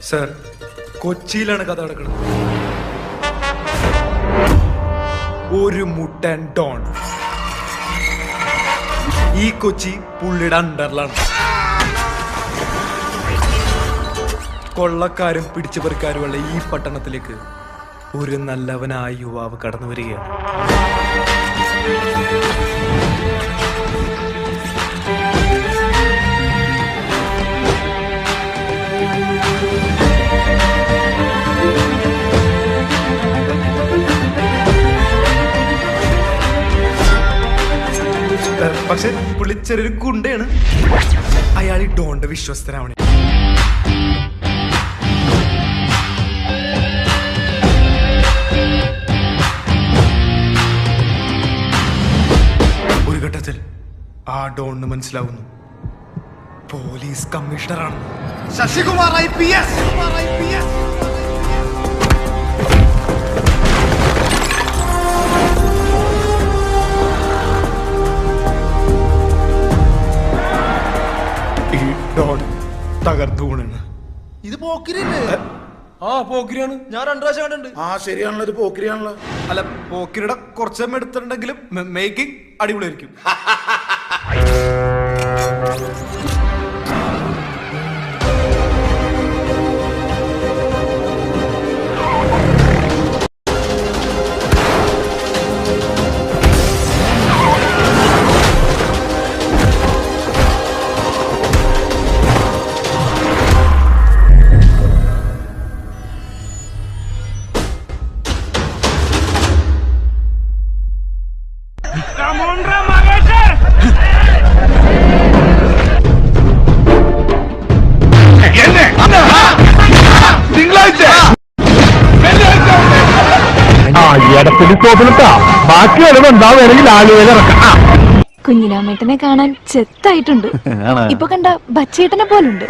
Sir, കൊച്ചിയിലാണ് കഥ നടക്കുന്നത്. ഒരു മുട്ടൻ ഡോൺ. ഈ കൊച്ചി പുള്ളിയുടെ അണ്ടറിലാണ്. കൊള്ളക്കാരും പിടിച്ചുപറിക്കാരുമുള്ള ഈ പട്ടണത്തിലേക്ക് ഒരു നല്ലവനായ യുവാവ് കടന്നു വരികയാണ്. പക്ഷെ പുള്ളി ചെറിയൊരു ഗുണ്ടയാണ്. അയാൾ ഈ ഡോണിന്റെ വിശ്വസ്തനാവണേ. ഒരു ഘട്ടത്തിൽ ആ ഡോണിന് മനസ്സിലാവുന്നു പോലീസ് കമ്മീഷണറാണ്. ശശികുമാർ IPS. തകർത്തു വീണാണ്. ഇത് പോക്കിരിയല്ലേ? ആ പോക്കിരിയാണ്. ഞാൻ 2 പ്രാവശ്യം കണ്ടിട്ടുണ്ട്. ആ ശരിയാണല്ലോ, ഇത് പോക്കിരിയാണല്ലോ. അല്ല, പോക്കിരിയുടെ കുറച്ച് സമയം എടുത്തിട്ടുണ്ടെങ്കിലും മേക്കിംഗ് അടിപൊളിയായിരിക്കും. കുഞ്ഞിരാമേട്ടനെ കാണാൻ ചെത്തായിട്ടുണ്ട്. ഇപ്പൊ കണ്ട ബച്ചേട്ടനെ പോലുണ്ട്.